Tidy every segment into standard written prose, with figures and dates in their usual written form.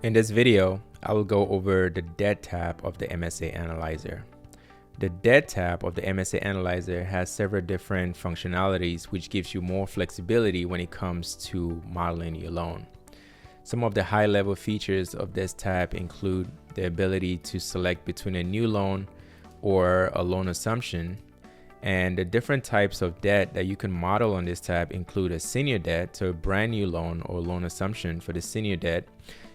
In this video, I will go over the Debt tab of the MSA Analyzer. The Debt tab of the MSA Analyzer has several different functionalities which gives you more flexibility when it comes to modeling your loan. Some of the high-level features of this tab include the ability to select between a new loan or a loan assumption. And the different types of debt that you can model on this tab include a senior debt, so a brand new loan or loan assumption for the senior debt.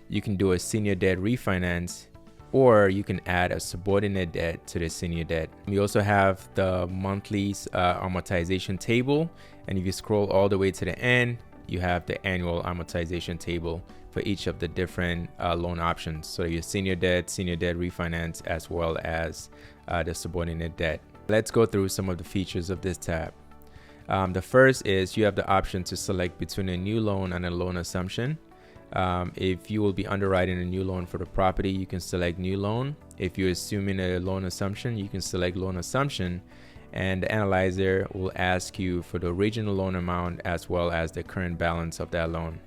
You can do a senior debt refinance, or you can add a subordinate debt to the senior debt. We also have the monthly amortization table. And if you scroll all the way to the end, you have the annual amortization table for each of the different loan options. So your senior debt refinance, as well as the subordinate debt. Let's go through some of the features of this tab. The first is you have the option to select between a new loan and a loan assumption. If you will be underwriting a new loan for the property, you can select new loan. If you're assuming a loan assumption, you can select loan assumption. And the analyzer will ask you for the original loan amount as well as the current balance of that loan.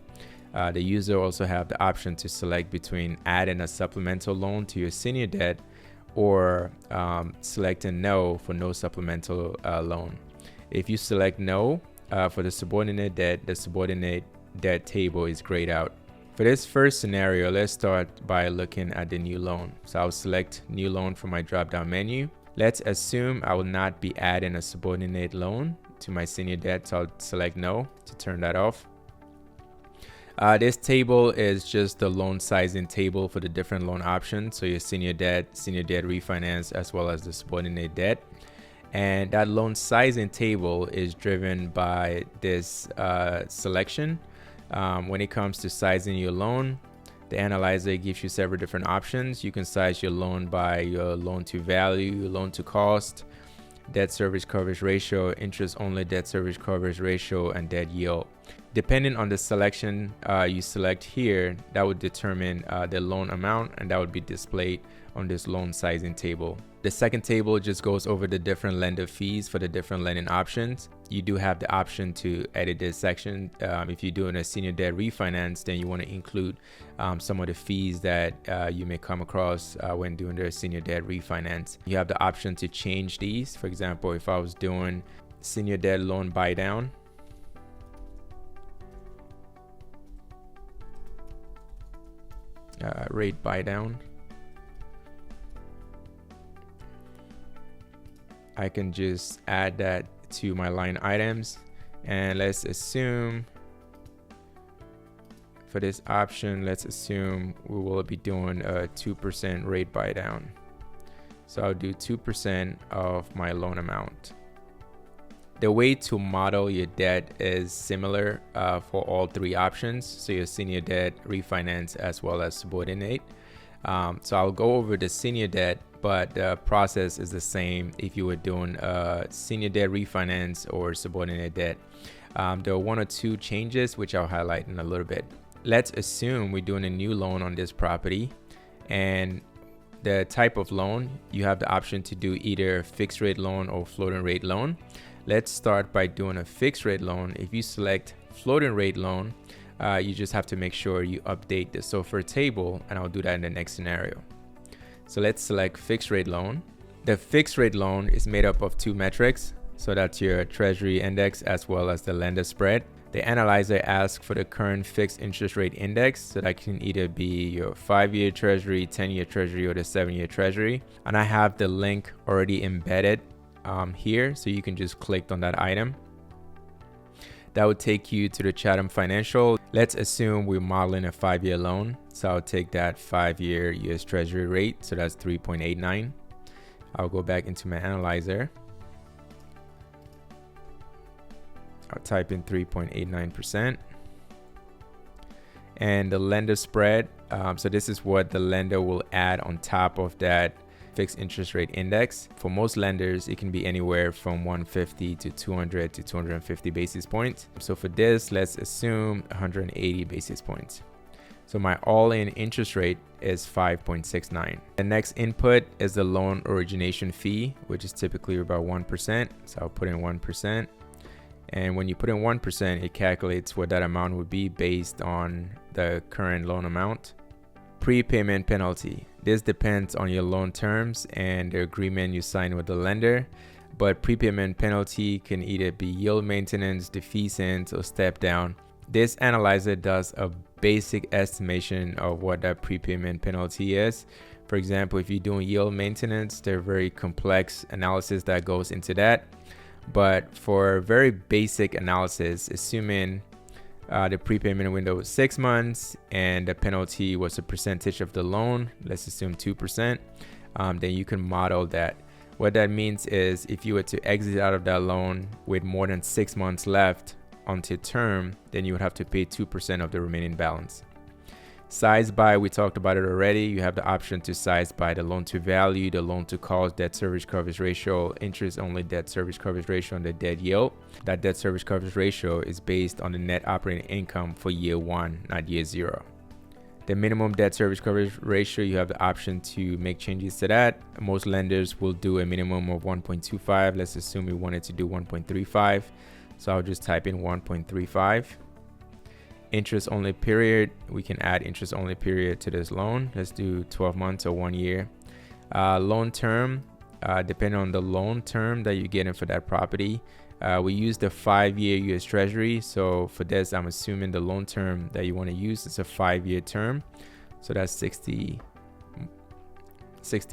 The user also have the option to select between adding a supplemental loan to your senior debt or selecting no for no supplemental loan. If you select no for the subordinate debt table is grayed out. For this first scenario, let's start by looking at the new loan. So I'll select new loan from my drop-down menu. Let's assume I will not be adding a subordinate loan to my senior debt, so I'll select no to turn that off. This table is just the loan sizing table for the different loan options. So your senior debt refinance, as well as the subordinate debt. And that loan sizing table is driven by this selection. When it comes to sizing your loan, the analyzer gives you several different options. You can size your loan by your loan to value, loan to cost, debt service coverage ratio, interest only debt service coverage ratio, and debt yield. Depending on the selection you select here, that would determine the loan amount, and that would be displayed on this loan sizing table. The second table just goes over the different lender fees for the different lending options. You do have the option to edit this section. If you're doing a senior debt refinance, then you want to include some of the fees that you may come across when doing the senior debt refinance. You have the option to change these. For example, if I was doing senior debt loan buy down, rate buy down, I can just add that to my line items. And let's assume for this option, let's assume we will be doing a 2% rate buy down. So I'll do 2% of my loan amount. The way to model your debt is similar for all three options. So your senior debt, refinance, as well as subordinate. So I'll go over the senior debt, but the process is the same if you were doing a senior debt refinance or subordinate debt. There are one or two changes which I'll highlight in a little bit. Let's assume we're doing a new loan on this property, and the type of loan, you have the option to do either a fixed rate loan or floating rate loan. Let's start by doing a fixed rate loan. If you select floating rate loan, you just have to make sure you update the SOFR table, and I'll do that in the next scenario. So let's select fixed rate loan. The fixed rate loan is made up of two metrics. So that's your treasury index as well as the lender spread. The analyzer asks for the current fixed interest rate index. So that can either be your 5-year treasury, 10-year treasury, or the 7-year treasury. And I have the link already embedded here. So you can just click on that item. That would take you to the Chatham Financial. Let's assume we're modeling a 5-year loan. So I'll take that 5-year US Treasury rate. So that's 3.89. I'll go back into my analyzer. I'll type in 3.89%. And the lender spread. So this is what the lender will add on top of that fixed interest rate index. For most lenders, it can be anywhere from 150 to 200 to 250 basis points. So for this, let's assume 180 basis points. So my all-in interest rate is 5.69. The next input is the loan origination fee, which is typically about 1%. So I'll put in 1%. And when you put in 1%, it calculates what that amount would be based on the current loan amount. Prepayment penalty. This depends on your loan terms and the agreement you sign with the lender, but prepayment penalty can either be yield maintenance, defeasance, or step down. This analyzer does a basic estimation of what that prepayment penalty is. For example, if you're doing yield maintenance, there are very complex analysis that goes into that. But for very basic analysis, assuming the prepayment window was 6 months and the penalty was a percentage of the loan, let's assume 2%, then you can model that. What that means is if you were to exit out of that loan with more than 6 months left until term, then you would have to pay 2% of the remaining balance. Size by, we talked about it already. You have the option to size by the loan to value, the loan to cost, debt service coverage ratio, interest only debt service coverage ratio, and the debt yield. That debt service coverage ratio is based on the net operating income for year 1, not year 0. The minimum debt service coverage ratio, you have the option to make changes to that. Most lenders will do a minimum of 1.25. Let's assume we wanted to do 1.35. So I'll just type in 1.35. Interest only period, we can add interest only period to this loan. Let's do 12 months or 1 year. Loan term, depending on the loan term that you're getting for that property, we use the 5-year US Treasury. So for this, I'm assuming the loan term that you want to use is a 5-year term. So that's 60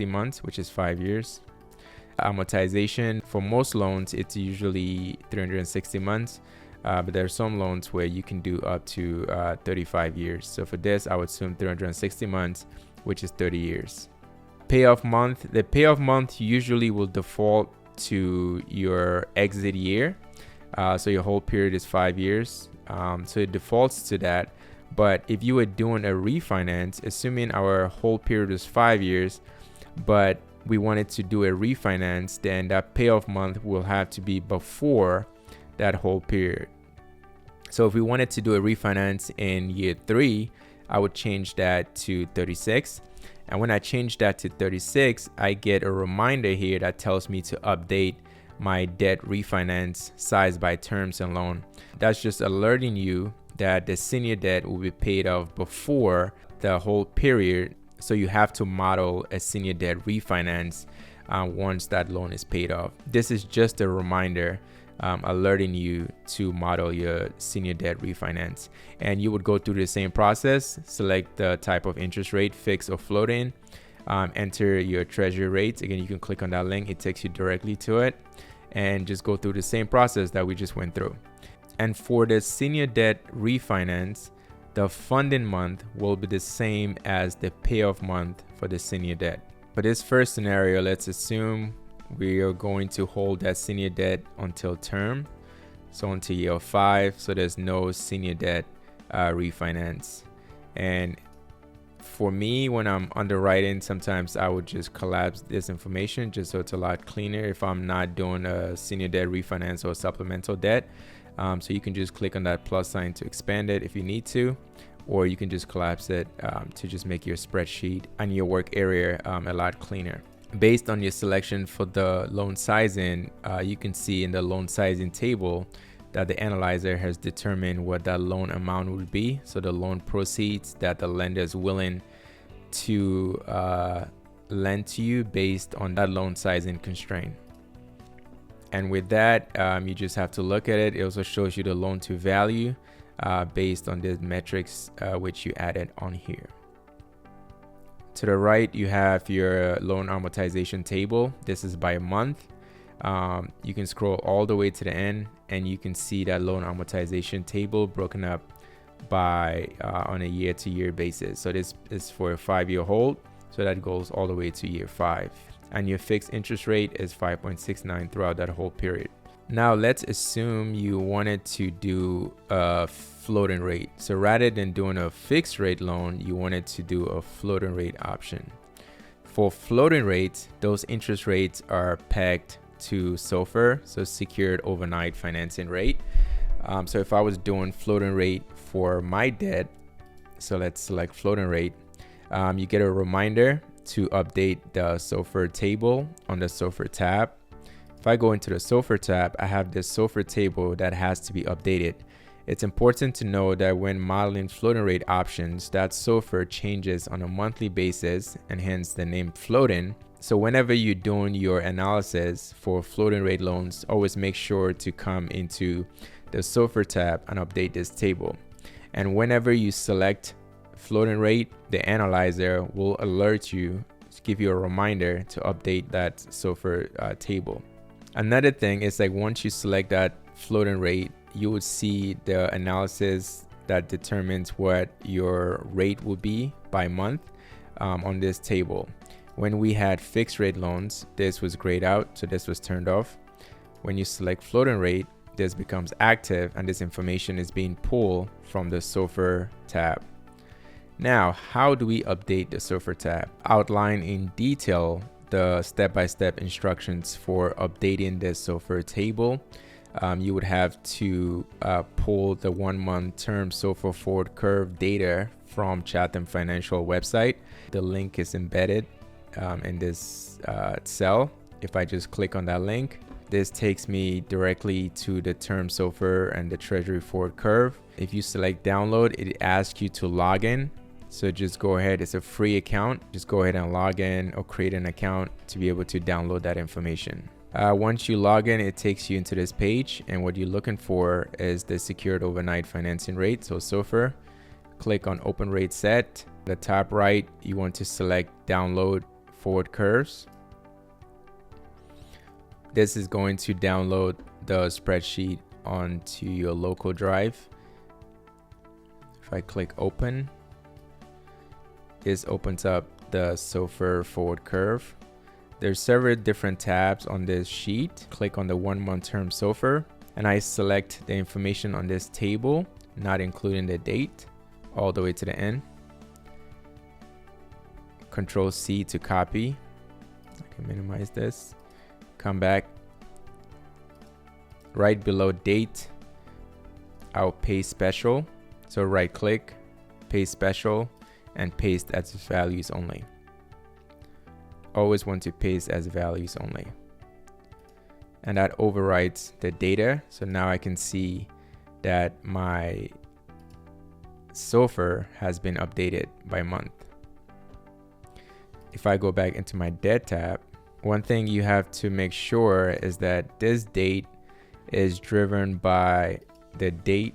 months, which is 5 years. Amortization, for most loans, it's usually 360 months. But there are some loans where you can do up to 35 years. So for this, I would assume 360 months, which is 30 years. Payoff month. The payoff month usually will default to your exit year. So your whole period is 5 years. So it defaults to that. But if you were doing a refinance, assuming our whole period is 5 years, but we wanted to do a refinance, then that payoff month will have to be before that whole period. So if we wanted to do a refinance in year 3, I would change that to 36. And when I change that to 36, I get a reminder here that tells me to update my debt refinance size by terms and loan. That's just alerting you that the senior debt will be paid off before the whole period. So you have to model a senior debt refinance once that loan is paid off. This is just a reminder alerting you to model your senior debt refinance. And you would go through the same process, select the type of interest rate, fixed or floating, enter your treasury rates. Again, you can click on that link, it takes you directly to it, and just go through the same process that we just went through. And for the senior debt refinance, the funding month will be the same as the payoff month for the senior debt. For this first scenario, let's assume we are going to hold that senior debt until term, so until year 5. So there's no senior debt refinance. And for me, when I'm underwriting, sometimes I would just collapse this information just so it's a lot cleaner if I'm not doing a senior debt refinance or supplemental debt. So you can just click on that plus sign to expand it if you need to, or you can just collapse it to just make your spreadsheet and your work area a lot cleaner. Based on your selection for the loan sizing, you can see in the loan sizing table that the analyzer has determined what that loan amount would be. So the loan proceeds that the lender is willing to lend to you based on that loan sizing constraint. And with that, you just have to look at it. It also shows you the loan to value based on the metrics which you added on here. To the right, you have your loan amortization table. This is by month. You can scroll all the way to the end and you can see that loan amortization table broken up by on a year-to-year basis. So this is for a 5-year hold. So that goes all the way to year 5. And your fixed interest rate is 5.69 throughout that whole period. Now let's assume you wanted to do a floating rate. So rather than doing a fixed rate loan, you wanted to do a floating rate option. For floating rates, those interest rates are pegged to SOFR, so secured overnight financing rate. So if I was doing floating rate for my debt, so let's select floating rate, you get a reminder to update the SOFR table on the SOFR tab. If I go into the SOFR tab, I have this SOFR table that has to be updated. It's important to know that when modeling floating rate options, that SOFR changes on a monthly basis, and hence the name floating. So whenever you're doing your analysis for floating rate loans, always make sure to come into the SOFR tab and update this table. And whenever you select floating rate, the analyzer will alert you, give you a reminder to update that SOFR table. Another thing is, like, once you select that floating rate, you would see the analysis that determines what your rate will be by month on this table. When we had fixed rate loans, this was grayed out, so this was turned off. When you select floating rate, this becomes active, and this information is being pulled from the SOFR tab. Now, how do we update the SOFR tab? Outline in detail the step-by-step instructions for updating the SOFR table. You would have to pull the 1-month term SOFR forward curve data from Chatham Financial website. The link is embedded in this cell. If I just click on that link, this takes me directly to the term SOFR and the Treasury forward curve. If you select download, it asks you to log in. So just go ahead, it's a free account. Just go ahead and log in or create an account to be able to download that information. Once you log in, it takes you into this page, and what you're looking for is the secured overnight financing rate, so SOFR. Click on open rate set. The top right, you want to select download forward curves. This is going to download the spreadsheet onto your local drive. If I click open, this opens up the SOFR forward curve. There's several different tabs on this sheet. Click on the 1-month term SOFR, and I select the information on this table, not including the date, all the way to the end. Control C to copy. I can minimize this. Come back. Right below date, I'll paste special. So right click, paste special, and paste as values only. Always want to paste as values only. And that overwrites the data. So now I can see that my SOFR has been updated by month. If I go back into my debt tab, one thing you have to make sure is that this date is driven by the date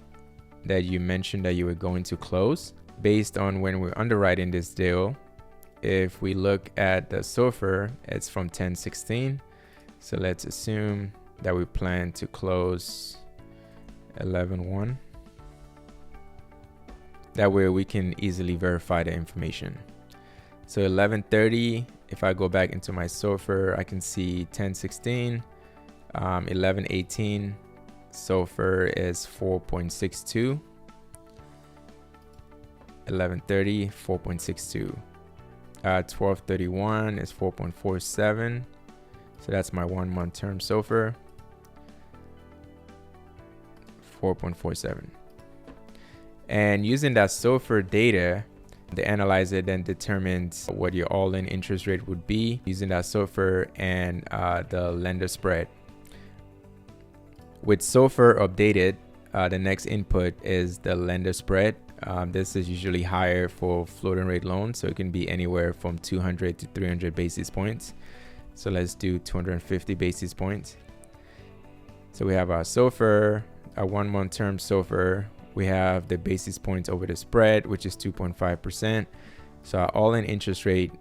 that you mentioned that you were going to close. Based on when we're underwriting this deal, if we look at the SOFR, it's from 10/16. So let's assume that we plan to close 11/1. That way we can easily verify the information. So 11/30, if I go back into my SOFR, I can see 10/16, 11/18, SOFR is 4.62. 11/30, 4.62. 12/31 is 4.47. So that's my 1-month term SOFR, 4.47. And using that SOFR data, the analyzer then determines what your all-in interest rate would be using that SOFR and the lender spread. With SOFR updated, the next input is the lender spread. This is usually higher for floating rate loans, so it can be anywhere from 200 to 300 basis points. So let's do 250 basis points. So we have our SOFR, our 1-month term SOFR. We have the basis points over the spread, which is 2.5%. So our all-in interest rate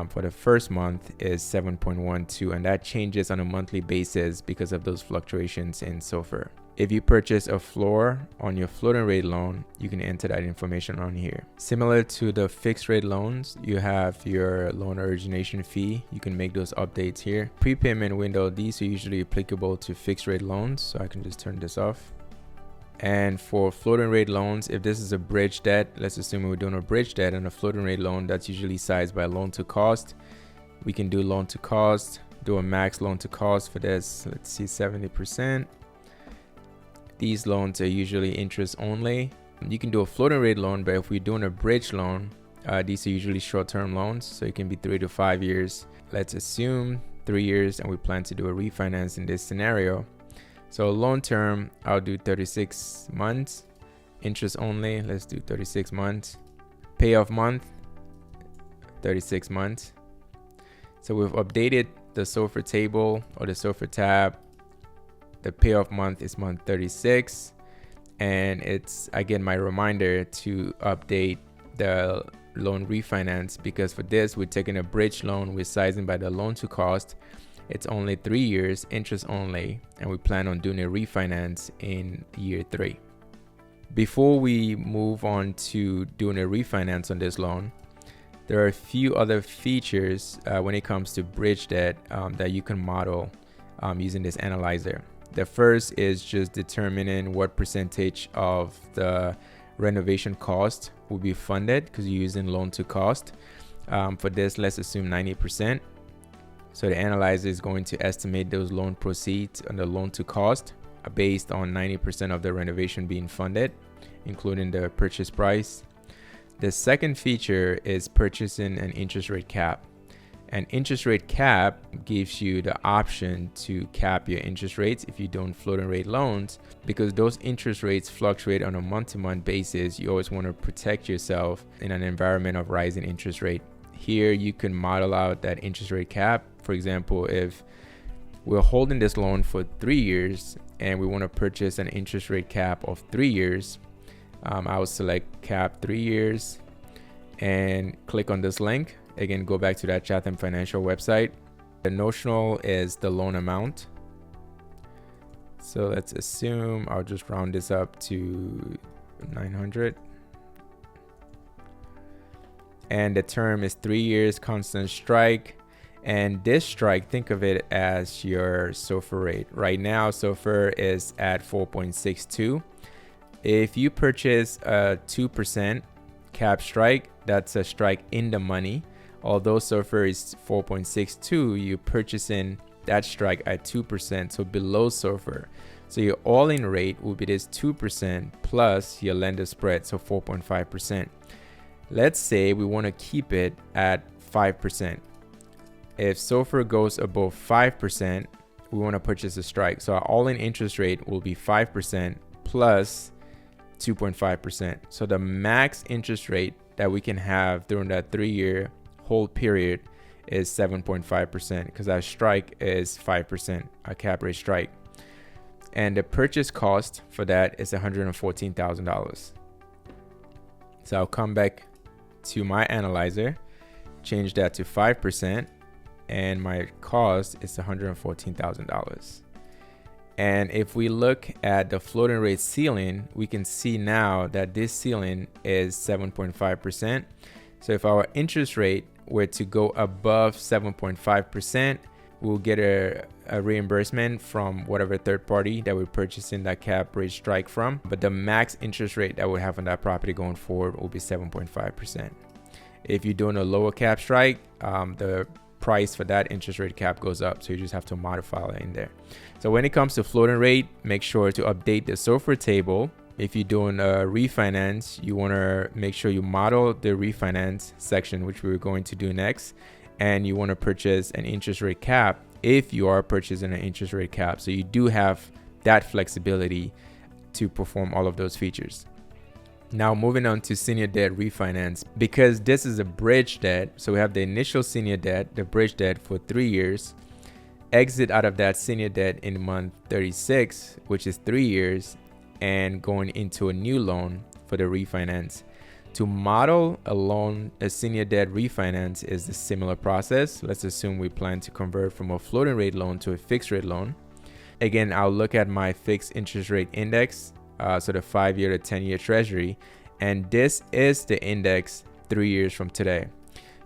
for the first month is 7.12, and that changes on a monthly basis because of those fluctuations in SOFR. If you purchase a floor on your floating rate loan, you can enter that information on here. Similar to the fixed rate loans, you have your loan origination fee. You can make those updates here. Prepayment window, these are usually applicable to fixed rate loans, so I can just turn this off. And for floating rate loans, if this is a bridge debt, let's assume we're doing a bridge debt and a floating rate loan, that's usually sized by loan to cost. We can do loan to cost, do a max loan to cost for this. Let's see, 70%. These loans are usually interest only. You can do a floating rate loan, but if we're doing a bridge loan, these are usually short-term loans, so it can be 3 to 5 years. Let's assume 3 years, and we plan to do a refinance in this scenario. So long term, I'll do 36 months. Interest only, let's do 36 months. Payoff month, 36 months. So we've updated the SOFR table or the SOFR tab. The payoff month is month 36. And it's again my reminder to update the loan refinance, because for this we're taking a bridge loan, we're sizing by the loan to cost. It's only 3 years, interest only, and we plan on doing a refinance in year 3. Before we move on to doing a refinance on this loan, there are a few other features when it comes to bridge debt that you can model using this analyzer. The first is just determining what percentage of the renovation cost will be funded, because you're using loan to cost. For this, let's assume 90%. So the analyzer is going to estimate those loan proceeds on the loan to cost based on 90% of the renovation being funded, including the purchase price. The second feature is purchasing an interest rate cap. An interest rate cap gives you the option to cap your interest rates if you don't floating rate loans, because those interest rates fluctuate on a month-to-month basis. You always want to protect yourself in an environment of rising interest rate. Here you can model out that interest rate cap. For example, if we're holding this loan for 3 years and we want to purchase an interest rate cap of 3 years, I will select cap 3 years and click on this link. Again, go back to that Chatham Financial website. The notional is the loan amount. So let's assume I'll just round this up to 900. And the term is 3 years, constant strike. And this strike, think of it as your SOFR rate. Right now, SOFR is at 4.62. If you purchase a 2% cap strike, that's a strike in the money. Although SOFR is 4.62, you're purchasing that strike at 2%, so below SOFR. So your all-in rate will be this 2% plus your lender spread, so 4.5%. Let's say we want to keep it at 5%. If SOFR goes above 5%, we want to purchase a strike. So our all-in interest rate will be 5% plus 2.5%. So the max interest rate that we can have during that 3-year hold period is 7.5%, because our strike is 5%, a cap rate strike. And the purchase cost for that is $114,000. So I'll come back to my analyzer, change that to 5%, and my cost is $114,000. And if we look at the floating rate ceiling, we can see now that this ceiling is 7.5%. So if our interest rate were to go above 7.5%, we'll get a reimbursement from whatever third party that we're purchasing that cap rate strike from. But the max interest rate that we have on that property going forward will be 7.5%. If you're doing a lower cap strike, the price for that interest rate cap goes up, so you just have to modify it in there. So when it comes to floating rate, make sure to update the SOFR table. If you're doing a refinance, you want to make sure you model the refinance section, which we're going to do next, and you want to purchase an interest rate cap if you are purchasing an interest rate cap. So you do have that flexibility to perform all of those features. Now moving on to senior debt refinance, because this is a bridge debt. So we have the initial senior debt, the bridge debt for 3 years, exit out of that senior debt in month 36, which is 3 years, and going into a new loan for the refinance. To model a loan, a senior debt refinance is a similar process. Let's assume we plan to convert from a floating rate loan to a fixed rate loan. Again, I'll look at my fixed interest rate index, so the 5-year to 10-year treasury, and this is the index 3 years from today.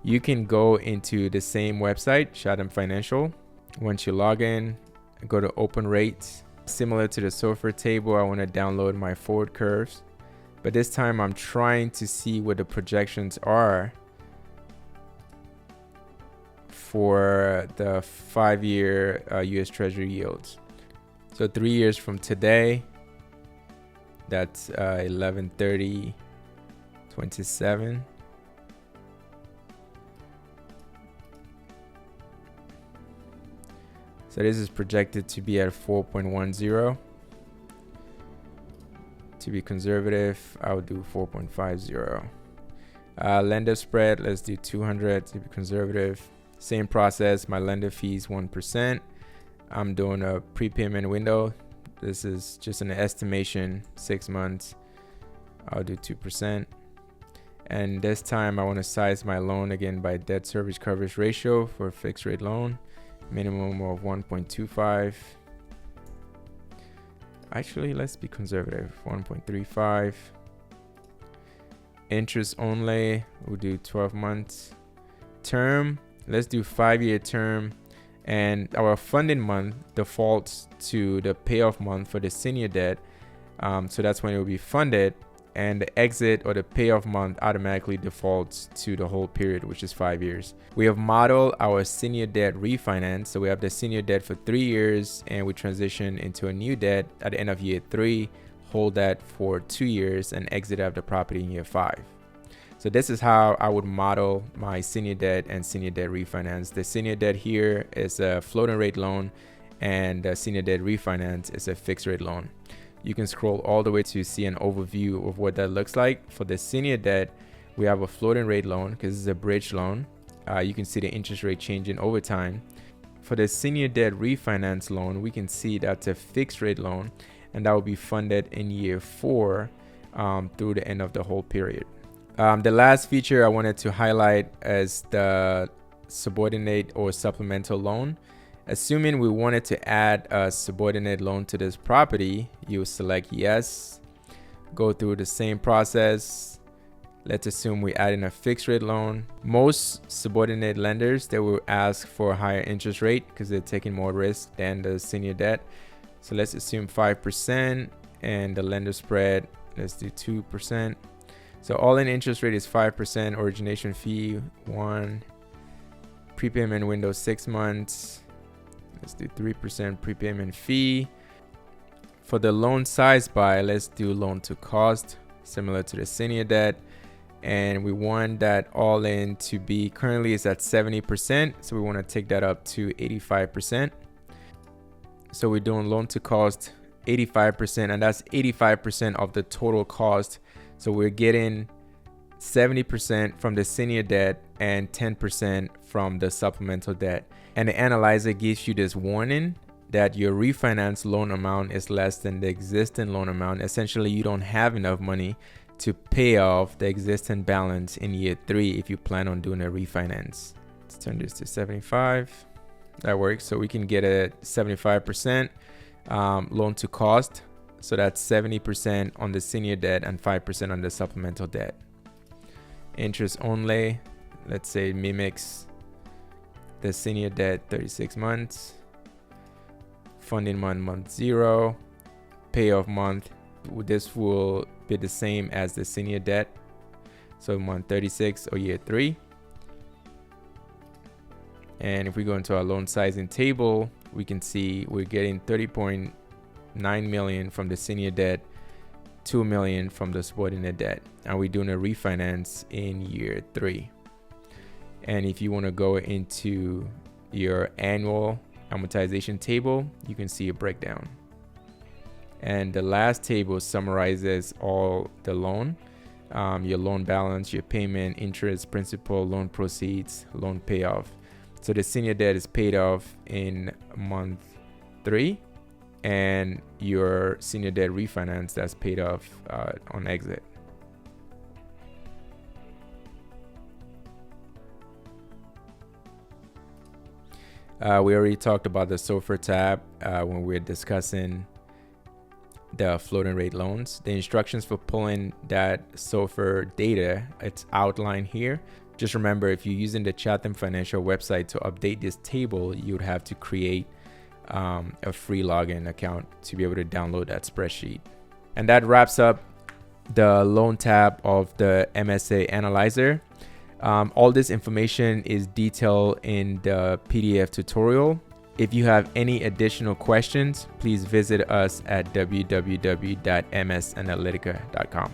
You can go into the same website, Chatham Financial. Once you log in, go to open rates. Similar to the SOFR table, I want to download my forward curves, but this time I'm trying to see what the projections are for the 5-year US Treasury yields. So 3 years from today, that's 11/30/27. So this is projected to be at 4.10. To be conservative, I would do 4.50. Lender spread, let's do 200 to be conservative. Same process, my lender fees 1%. I'm doing a prepayment window. This is just an estimation, 6 months. I'll do 2%. And this time I want to size my loan again by debt service coverage ratio for a fixed rate loan. Minimum of 1.25. Actually, let's be conservative, 1.35. Interest only, we'll do 12 months. Term, let's do 5-year term. And our funding month defaults to the payoff month for the senior debt. So that's when it will be funded. And the exit or the payoff month automatically defaults to the whole period, which is 5 years. We have modeled our senior debt refinance. So we have the senior debt for 3 years and we transition into a new debt at the end of year 3, hold that for 2 years and exit out of the property in year 5. So this is how I would model my senior debt and senior debt refinance. The senior debt here is a floating rate loan and the senior debt refinance is a fixed rate loan. You can scroll all the way to see an overview of what that looks like. For the senior debt, we have a floating rate loan because it's a bridge loan. You can see the interest rate changing over time. For the senior debt refinance loan, we can see that's a fixed rate loan and that will be funded in year 4 through the end of the whole period. The last feature I wanted to highlight is the subordinate or supplemental loan. Assuming we wanted to add a subordinate loan to this property, you select yes, go through the same process. Let's assume we add in a fixed rate loan. Most subordinate lenders, they will ask for a higher interest rate because they're taking more risk than the senior debt. So let's assume 5% and the lender spread, let's do 2%. So all in interest rate is 5%, origination fee 1, prepayment window 6 months. Let's do 3% prepayment fee. For the loan size by, let's do loan to cost, similar to the senior debt. And we want that all in to be, currently is at 70%. So we want to take that up to 85%. So we're doing loan to cost 85%, and that's 85% of the total cost. So we're getting 70% from the senior debt and 10% from the supplemental debt. And the analyzer gives you this warning that your refinance loan amount is less than the existing loan amount. Essentially, you don't have enough money to pay off the existing balance in year 3 if you plan on doing a refinance. Let's turn this to 75. That works. So we can get a 75% loan to cost. So that's 70% on the senior debt and 5% on the supplemental debt. Interest only, let's say mimics the senior debt, 36 months. Funding month 0. Payoff month, this will be the same as the senior debt. So month 36 or year 3. And if we go into our loan sizing table, we can see we're getting 30.9 million from the senior debt, 2 million from the subordinate debt, and we're doing a refinance in year 3. And if you want to go into your annual amortization table, you can see a breakdown. And the last table summarizes all the loan, your loan balance, your payment, interest, principal, loan proceeds, loan payoff. So the senior debt is paid off in month 3, and your senior debt refinance, that's paid off on exit. We already talked about the SOFR tab when we were discussing the floating rate loans. The instructions for pulling that SOFR data, it's outlined here. Just remember, if you're using the Chatham Financial website to update this table, you'd have to create a free login account to be able to download that spreadsheet. And that wraps up the loan tab of the MSA Analyzer. All this information is detailed in the PDF tutorial. If you have any additional questions, please visit us at www.msanalytica.com.